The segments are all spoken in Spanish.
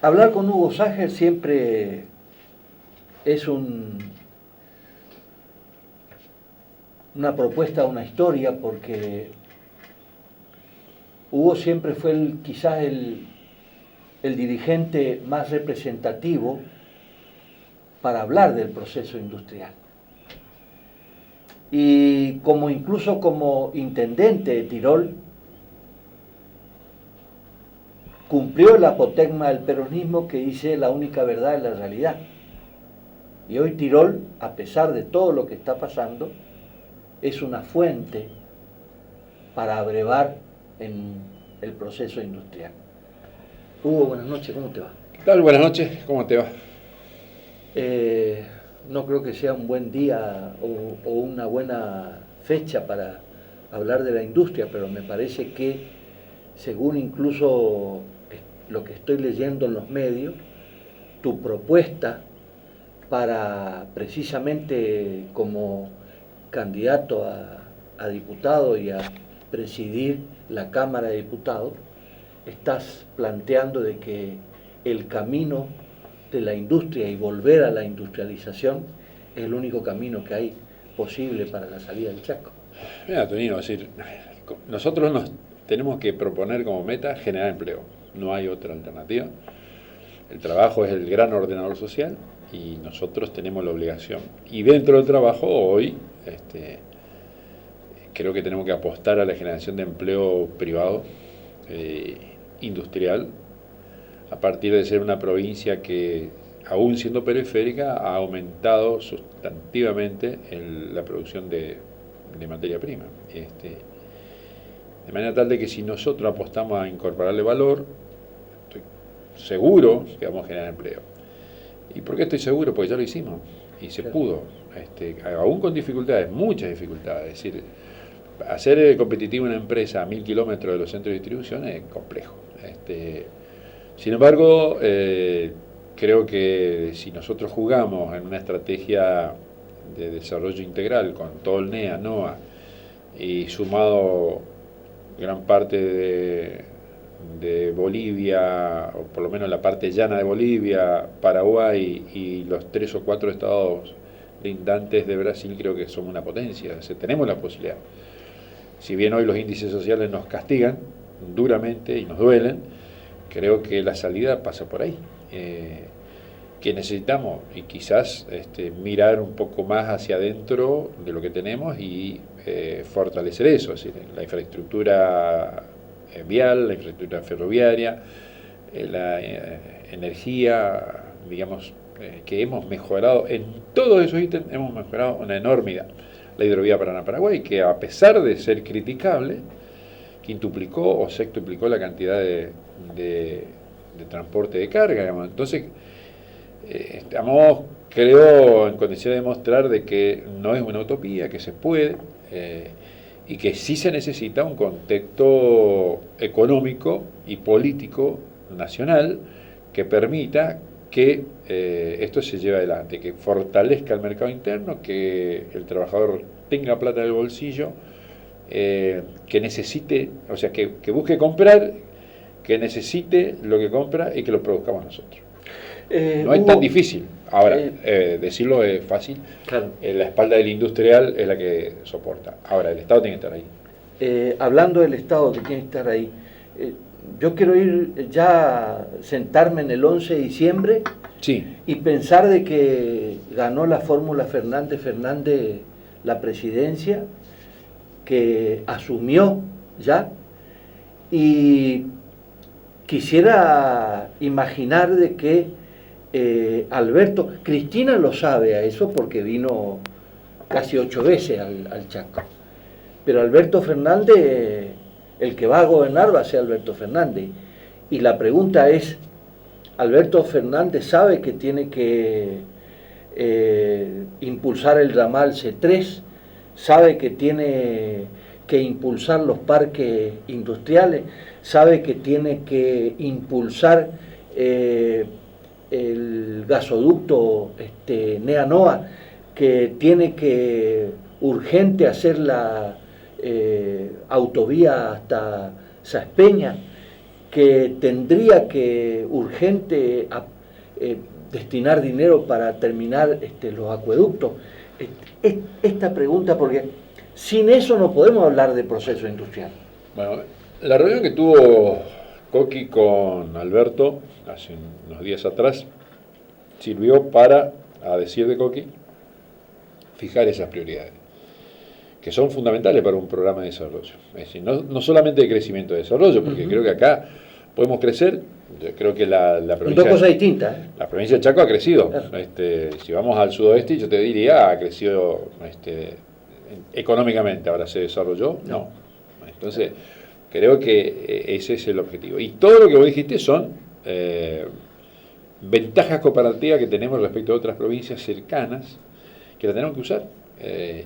Hablar con Hugo Ságer siempre es una propuesta, una historia, porque Hugo siempre fue quizás el dirigente más representativo para hablar del proceso industrial. Y incluso como intendente de Tirol, cumplió el apotegma del peronismo que dice la única verdad es la realidad. Y hoy Tirol, a pesar de todo lo que está pasando, es una fuente para abrevar en el proceso industrial. Hugo, buenas noches, ¿cómo te va? ¿Qué tal? Buenas noches, ¿cómo te va? No creo que sea un buen día o una buena fecha para hablar de la industria, pero me parece que, según incluso lo que estoy leyendo en los medios, tu propuesta para precisamente como candidato a diputado y a presidir la Cámara de Diputados, estás planteando de que el camino de la industria y volver a la industrialización es el único camino que hay posible para la salida del Chaco. Mira, Tonino, es decir, nosotros nos tenemos que proponer como meta generar empleo, no hay otra alternativa. El trabajo es el gran ordenador social y nosotros tenemos la obligación. Y dentro del trabajo hoy, creo que tenemos que apostar a la generación de empleo privado, industrial, a partir de ser una provincia que, aún siendo periférica, ha aumentado sustantivamente la producción de materia prima. De manera tal de que si nosotros apostamos a incorporarle valor, estoy seguro que vamos a generar empleo. ¿Y por qué estoy seguro? Porque ya lo hicimos y se pudo, aún con dificultades, muchas dificultades. Es decir, hacer competitivo una empresa a 1000 kilómetros de los centros de distribución es complejo. Sin embargo, creo que si nosotros jugamos en una estrategia de desarrollo integral con todo el NEA, NOA, y sumado gran parte de Bolivia, o por lo menos la parte llana de Bolivia, Paraguay y los 3 o 4 estados lindantes de Brasil, creo que somos una potencia. O sea, tenemos la posibilidad. Si bien hoy los índices sociales nos castigan duramente y nos duelen, creo que la salida pasa por ahí. Que necesitamos y quizás mirar un poco más hacia adentro de lo que tenemos y fortalecer eso, es decir, la infraestructura vial, la infraestructura ferroviaria, la energía, digamos, que hemos mejorado en todos esos ítems, hemos mejorado una enormidad. La hidrovía Paraná-Paraguay, que a pesar de ser criticable, quintuplicó o sextuplicó la cantidad de transporte de carga, digamos. Entonces, estamos, creo, en condición de demostrar de que no es una utopía, que se puede, y que sí se necesita un contexto económico y político nacional que permita que esto se lleve adelante, que fortalezca el mercado interno, que el trabajador tenga plata en el bolsillo, que necesite, o sea, que busque comprar, que necesite lo que compra y que lo produzcamos nosotros. No es tan difícil. Ahora, decirlo es fácil. Claro. La espalda del industrial es la que soporta. Ahora, el Estado tiene que estar ahí. Hablando del Estado que tiene que estar ahí, yo quiero ir ya, sentarme en el 11 de diciembre sí. Y pensar de que ganó la fórmula Fernández la presidencia, que asumió ya, y quisiera imaginar de que Alberto, Cristina lo sabe a eso porque vino casi 8 veces al Chaco, pero Alberto Fernández, el que va a gobernar va a ser Alberto Fernández, y la pregunta es, Alberto Fernández sabe que tiene que impulsar el ramal C3, sabe que tiene que impulsar los parques industriales, sabe que tiene que impulsar el gasoducto NEA-NOA, que tiene que urgente hacer la autovía hasta Saspeña. que tendría que urgente destinar dinero para terminar los acueductos. Esta pregunta, porque sin eso no podemos hablar de proceso industrial. Bueno, la reunión que tuvo Coqui con Alberto hace unos días atrás sirvió para, a decir de Coqui, fijar esas prioridades, que son fundamentales para un programa de desarrollo. Es decir, no solamente de crecimiento y desarrollo, porque creo que acá podemos crecer. Yo creo que la provincia... Dos cosas distintas. La provincia de Chaco ha crecido. Claro. Si vamos al sudoeste, yo te diría, ha crecido económicamente. ¿Ahora se desarrolló? No. Entonces, creo que ese es el objetivo. Y todo lo que vos dijiste son ventajas comparativas que tenemos respecto a otras provincias cercanas, que la tenemos que usar.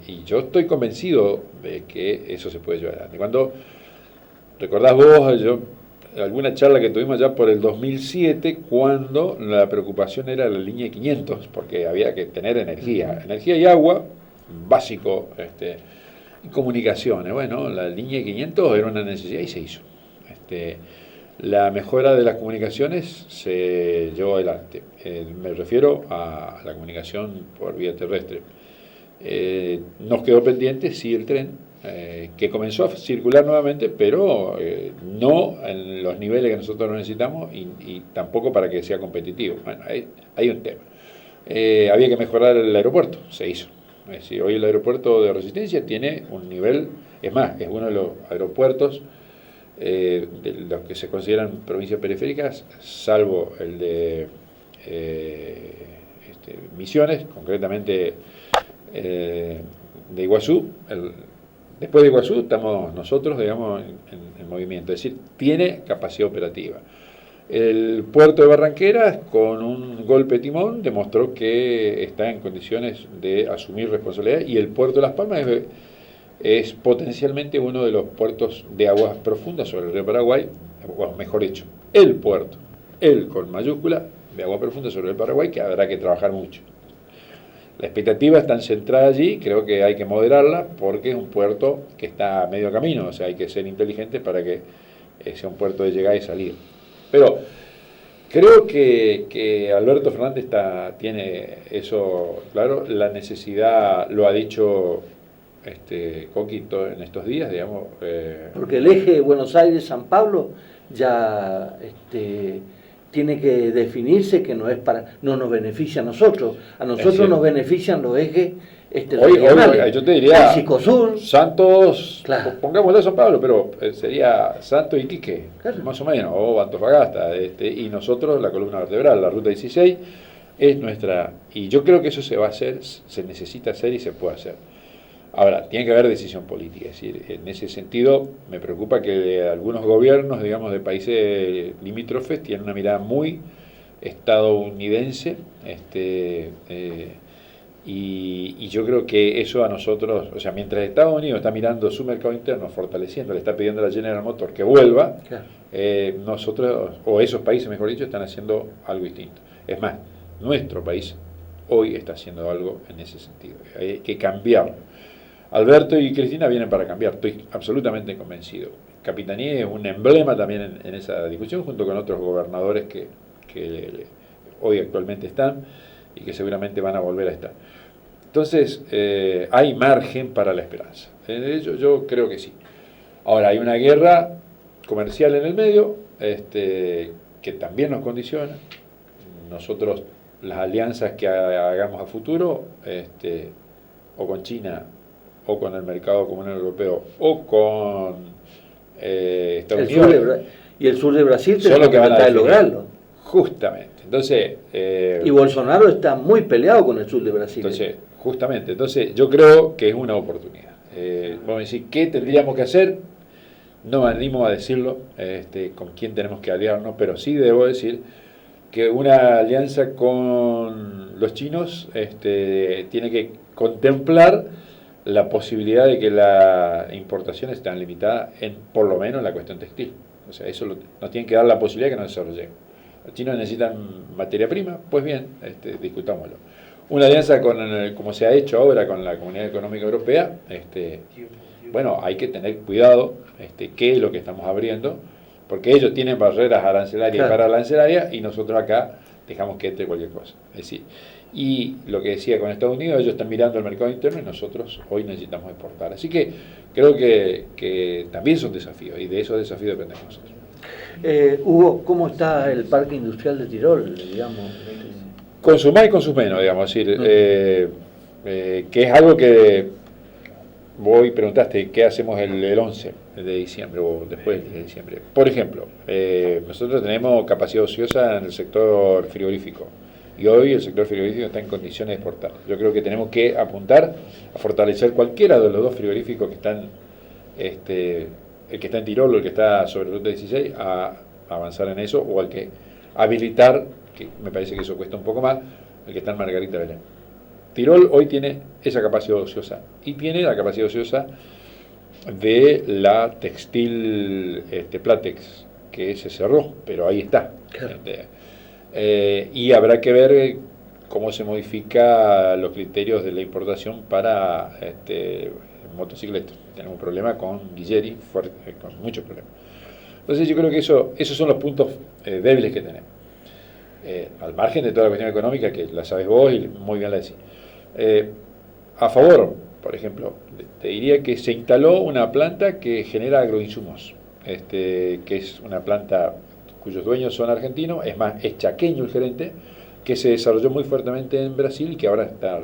Y yo estoy convencido de que eso se puede llevar adelante. Cuando recordás vos, alguna charla que tuvimos ya por el 2007, cuando la preocupación era la línea 500, porque había que tener energía y agua, básico, y comunicaciones. Bueno, la línea 500 era una necesidad y se hizo. La mejora de las comunicaciones se llevó adelante. Me refiero a la comunicación por vía terrestre. Nos quedó pendiente, sí, el tren, que comenzó a circular nuevamente, pero no en los niveles que nosotros necesitamos y tampoco para que sea competitivo. Bueno, hay un tema. Había que mejorar el aeropuerto, se hizo. Es decir, hoy el aeropuerto de Resistencia tiene un nivel, es más, es uno de los aeropuertos de los que se consideran provincias periféricas, salvo el de Misiones, concretamente de Iguazú. Después de Iguazú estamos nosotros, digamos, en movimiento, es decir, tiene capacidad operativa. El puerto de Barranqueras, con un golpe de timón, demostró que está en condiciones de asumir responsabilidad, y el puerto de Las Palmas es potencialmente uno de los puertos de aguas profundas sobre el río Paraguay, o mejor dicho, el puerto, con mayúscula, de agua profunda sobre el Paraguay, que habrá que trabajar mucho. La expectativa está centrada allí, creo que hay que moderarla porque es un puerto que está a medio camino, o sea, hay que ser inteligente para que sea un puerto de llegada y salida. Pero creo que Alberto Fernández tiene eso claro, la necesidad, lo ha dicho Coquito en estos días, digamos. Porque el eje Buenos Aires-San Pablo ya... tiene que definirse que no nos beneficia a nosotros nos benefician los ejes hoy, yo te diría Sur, Santos, claro. Pongámoslo a San Pablo, pero sería Santos y Iquique, claro. Más o menos, o Antofagasta, y nosotros la columna vertebral, la ruta 16 es nuestra, y yo creo que eso se va a hacer, se necesita hacer y se puede hacer. Ahora, tiene que haber decisión política, es decir, en ese sentido me preocupa que algunos gobiernos, digamos, de países limítrofes tienen una mirada muy estadounidense, y yo creo que eso a nosotros, o sea, mientras Estados Unidos está mirando su mercado interno, fortaleciendo, le está pidiendo a la General Motors que vuelva, claro. Nosotros, o esos países, mejor dicho, están haciendo algo distinto. Es más, nuestro país hoy está haciendo algo en ese sentido, hay que cambiarlo. Alberto y Cristina vienen para cambiar, estoy absolutamente convencido. Capitaní es un emblema también en esa discusión, junto con otros gobernadores que hoy actualmente están y que seguramente van a volver a estar. Entonces, hay margen para la esperanza. Yo creo que sí. Ahora, hay una guerra comercial en el medio, que también nos condiciona. Nosotros, las alianzas que hagamos a futuro, o con China, o con el mercado común europeo, o con Estados Unidos. Y el sur de Brasil tiene que tratar de lograrlo. Justamente. Entonces, y Bolsonaro está muy peleado con el sur de Brasil. Entonces, yo creo que es una oportunidad. Vamos a decir, ¿qué tendríamos que hacer? No me animo a decirlo, con quién tenemos que aliarnos, pero sí debo decir que una alianza con los chinos tiene que contemplar la posibilidad de que las importaciones estén limitadas por lo menos en la cuestión textil. O sea, eso nos tiene que dar la posibilidad de que nos desarrollemos. Los chinos necesitan materia prima, pues bien, discutámoslo. Una alianza como se ha hecho ahora con la Comunidad Económica Europea, bueno, hay que tener cuidado qué es lo que estamos abriendo, porque ellos tienen barreras arancelarias Claro. y pararancelarias y nosotros acá dejamos que entre cualquier cosa. Es decir, y lo que decía con Estados Unidos, ellos están mirando el mercado interno y nosotros hoy necesitamos exportar. Así que creo que también son desafíos y de esos desafíos dependemos nosotros. Hugo, ¿cómo está el parque industrial de Tirol, digamos? Con sus más y con sus menos, digamos, es decir, que es algo que vos preguntaste, ¿qué hacemos el 11 de diciembre o después de diciembre? Por ejemplo, nosotros tenemos capacidad ociosa en el sector frigorífico y hoy el sector frigorífico está en condiciones de exportar. Yo creo que tenemos que apuntar a fortalecer cualquiera de los dos frigoríficos que están, el que está en Tirol o el que está sobre Ruta 16, a avanzar en eso, o al que habilitar, que me parece que eso cuesta un poco más, el que está en Margarita Belén. Tirol hoy tiene esa capacidad ociosa y tiene la capacidad ociosa de la textil Platex, que se cerró, pero ahí está. Claro. Y habrá que ver cómo se modifican los criterios de la importación para motocicletas. Tenemos un problema con Guilleri, con muchos problemas. Entonces yo creo que esos son los puntos débiles que tenemos. Al margen de toda la cuestión económica, que la sabes vos y muy bien la decís. A favor, por ejemplo, te diría que se instaló una planta que genera agroinsumos, que es una planta cuyos dueños son argentinos, es más, es chaqueño el gerente, que se desarrolló muy fuertemente en Brasil y que ahora está...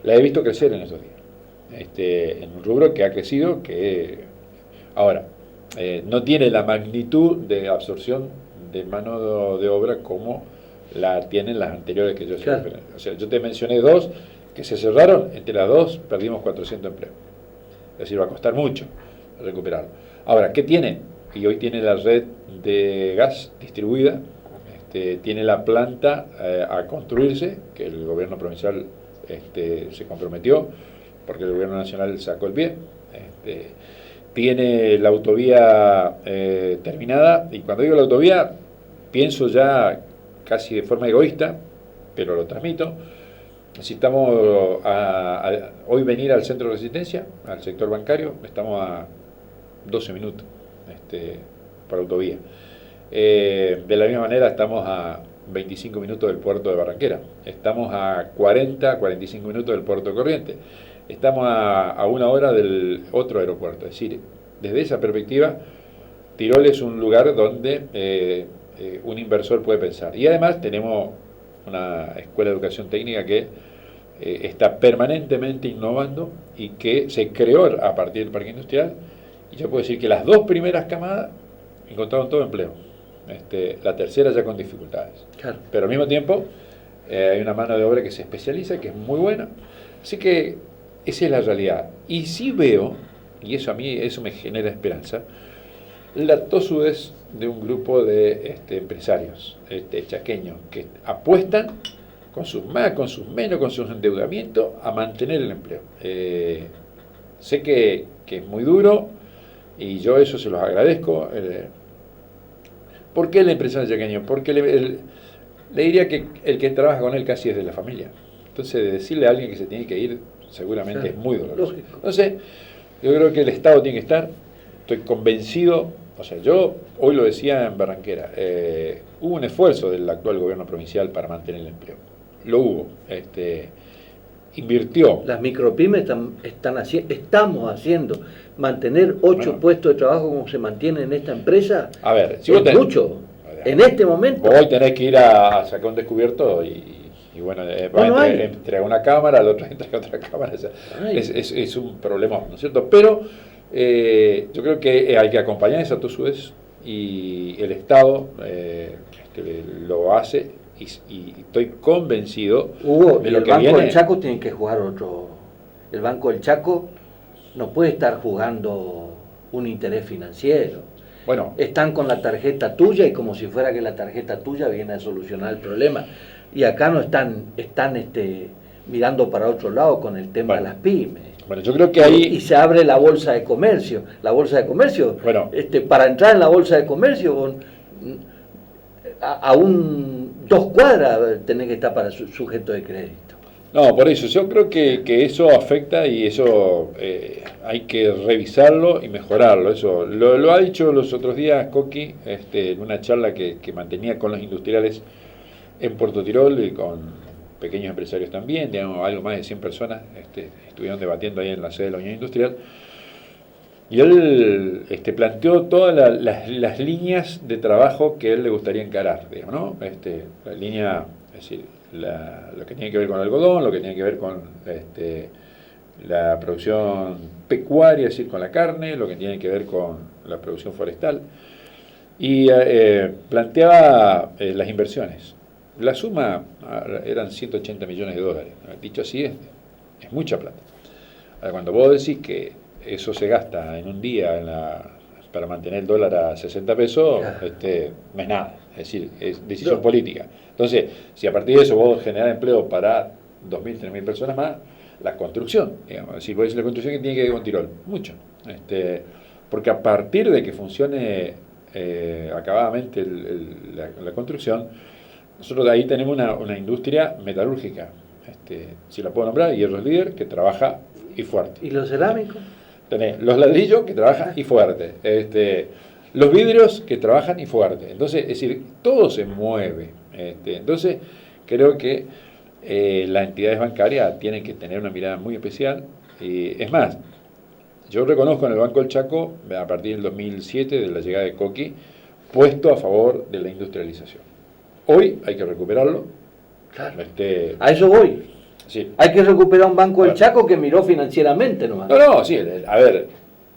La he visto crecer en estos días, en un rubro que ha crecido, que ahora no tiene la magnitud de absorción de mano de obra como la tienen las anteriores que yo sé. Claro. O sea, yo te mencioné dos que se cerraron, entre las dos perdimos 400 empleos. Es decir, va a costar mucho recuperarlo. Ahora, ¿qué tiene? Y hoy tiene la red de gas distribuida, tiene la planta a construirse, que el gobierno provincial se comprometió, porque el gobierno nacional sacó el pie. Tiene la autovía terminada, y cuando digo la autovía, pienso ya casi de forma egoísta, pero lo transmito. Necesitamos hoy venir al centro de resistencia, al sector bancario, estamos a 12 minutos por autovía. De la misma manera estamos a 25 minutos del puerto de Barranquera, estamos a 45 minutos del puerto de Corrientes, estamos a 1 hora del otro aeropuerto. Es decir, desde esa perspectiva, Tirol es un lugar donde un inversor puede pensar. Y además tenemos una escuela de educación técnica que está permanentemente innovando y que se creó a partir del parque industrial, y yo puedo decir que las dos primeras camadas encontraron todo empleo, la tercera ya con dificultades. Claro. Pero al mismo tiempo hay una mano de obra que se especializa, que es muy buena, así que esa es la realidad. Y sí veo, y eso a mí eso me genera esperanza, la tosudez de un grupo de empresarios chaqueños que apuestan con sus más, con sus menos, con sus endeudamientos a mantener el empleo. Sé que es muy duro y yo eso se los agradezco. ¿Por qué el empresario chaqueño? Porque le diría que el que trabaja con él casi es de la familia. Entonces, decirle a alguien que se tiene que ir seguramente claro, es muy doloroso. Lógico. Entonces, yo creo que el Estado tiene que estar, estoy convencido. O sea, yo hoy lo decía en Barranquera, hubo un esfuerzo del actual gobierno provincial para mantener el empleo. Lo hubo. Invirtió. Las micropymes estamos haciendo mantener 8 puestos de trabajo como se mantiene en esta empresa. A ver, si es mucho. En este momento. Vos tenés que ir a sacar un descubierto y bueno, entre una cámara, el otro entre otra cámara. O sea, es un problema, ¿no es cierto? Pero yo creo que hay que acompañar esa tosudez y el Estado lo hace y estoy convencido de lo que viene. El Banco del Chaco tiene que jugar otro. El Banco del Chaco no puede estar jugando un interés financiero. Bueno, están con la tarjeta tuya y como si fuera que la tarjeta tuya viene a solucionar el problema. Y acá no están mirando para otro lado con el tema de las pymes. Bueno, yo creo que ahí... Y se abre la bolsa de comercio. La bolsa de comercio, bueno, para entrar en la bolsa de comercio, a 2 cuadras tenés que estar para sujeto de crédito. No, por eso, yo creo que eso afecta y eso hay que revisarlo y mejorarlo. Eso lo ha dicho los otros días Coqui, en una charla que mantenía con los industriales en Puerto Tirol y con pequeños empresarios también, digamos, algo más de 100 personas estuvieron debatiendo ahí en la sede de la Unión Industrial. Y él planteó todas las líneas de trabajo que él le gustaría encarar, digamos, ¿no? La línea, es decir, lo que tiene que ver con el algodón, lo que tiene que ver con la producción pecuaria, es decir, con la carne, lo que tiene que ver con la producción forestal. Y planteaba las inversiones. La suma eran 180 millones de dólares. Dicho así, es mucha plata. Ahora, cuando vos decís que eso se gasta en un día para mantener el dólar a 60 pesos, no es nada. Es decir, es decisión política. Entonces, si a partir de eso vos generás empleo para 2.000, 3.000 personas más, la construcción, digamos, es decir, vos decís la construcción que tiene que ver con Tirol, mucho. Porque a partir de que funcione acabadamente la construcción, nosotros de ahí tenemos una industria metalúrgica, si la puedo nombrar, Hierro es Líder, que trabaja y fuerte. ¿Y los cerámicos? Tenés los ladrillos que trabajan y fuerte, los vidrios que trabajan y fuerte. Entonces, es decir, todo se mueve. Entonces, creo que las entidades bancarias tienen que tener una mirada muy especial. Es más, yo reconozco en el Banco del Chaco, a partir del 2007, de la llegada de Coqui, puesto a favor de la industrialización. Hoy hay que recuperarlo. Claro. A eso voy. Sí. Hay que recuperar un Banco del Chaco que miró financieramente nomás. No, sí, a ver,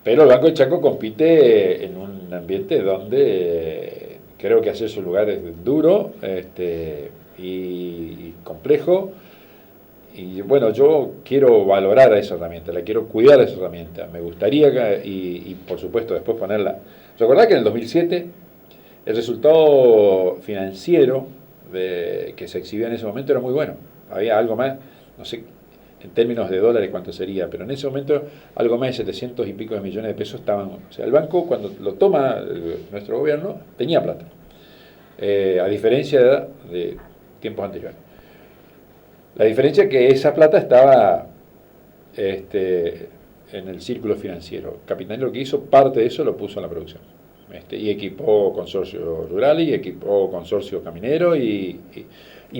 pero el Banco del Chaco compite en un ambiente donde creo que hacer su lugar es duro y complejo. Y bueno, yo quiero valorar a esa herramienta, la quiero cuidar a esa herramienta. Me gustaría, y por supuesto después ponerla. ¿Recordás que en el 2007 el resultado financiero que se exhibía en ese momento era muy bueno? Había algo más, no sé en términos de dólares cuánto sería, pero en ese momento algo más de 700 y pico de millones de pesos estaban. O sea, el banco cuando lo toma nuestro gobierno tenía plata, a diferencia de tiempos anteriores. La diferencia es que esa plata estaba en el círculo financiero. Capital lo que hizo, parte de eso lo puso en la producción. Y equipó consorcio rural y equipó consorcio caminero y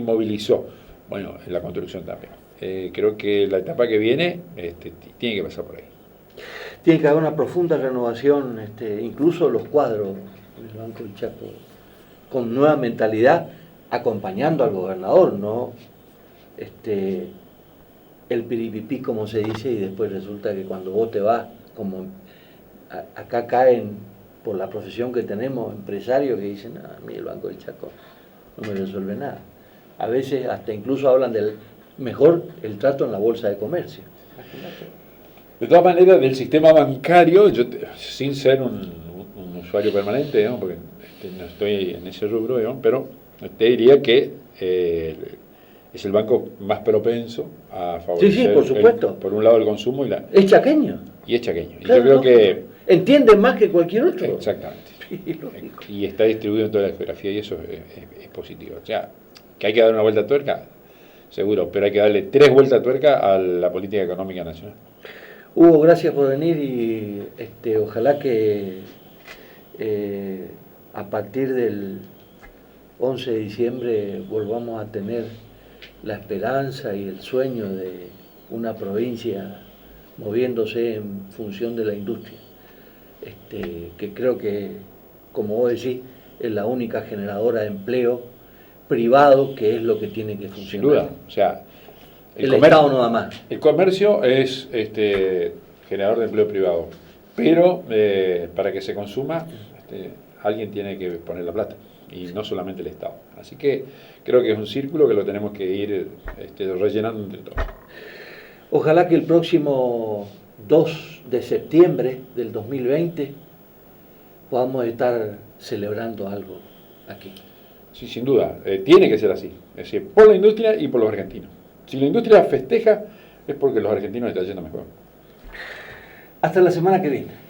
movilizó. Bueno, en la construcción también. Creo que la etapa que viene tiene que pasar por ahí. Tiene que haber una profunda renovación, incluso los cuadros del Banco del Chaco, con nueva mentalidad, acompañando al gobernador, ¿no? El piripipí, como se dice, y después resulta que cuando vos te vas, como acá caen por la profesión que tenemos, empresarios que dicen, a mí el Banco del Chaco no me resuelve nada. A veces hasta incluso hablan del mejor el trato en la bolsa de comercio. De todas maneras, del sistema bancario, yo sin ser un usuario permanente, digamos, porque no estoy en ese rubro, digamos, pero te diría que es el banco más propenso a favorecer, sí, por supuesto, por un lado el consumo es chaqueño. Y es chaqueño. Claro, y yo creo que entiende más que cualquier otro. Exactamente. Y está distribuido en toda la geografía y eso es positivo. O sea, que hay que dar una vuelta a tuerca, seguro, pero hay que darle 3 vueltas a tuerca a la política económica nacional. Hugo, gracias por venir y ojalá que a partir del 11 de diciembre volvamos a tener la esperanza y el sueño de una provincia moviéndose en función de la industria, que creo que, como vos decís, es la única generadora de empleo privado, que es lo que tiene que funcionar. Sin duda, o sea, el Estado no da más. El comercio es generador de empleo privado, pero para que se consuma, alguien tiene que poner la plata, y no solamente el Estado. Así que creo que es un círculo que lo tenemos que ir rellenando entre todos. Ojalá que el próximo 2 de septiembre del 2020 podamos estar celebrando algo aquí. Sí, sin duda, tiene que ser así, es decir, por la industria y por los argentinos. Si la industria festeja es porque los argentinos están yendo mejor. Hasta la semana que viene.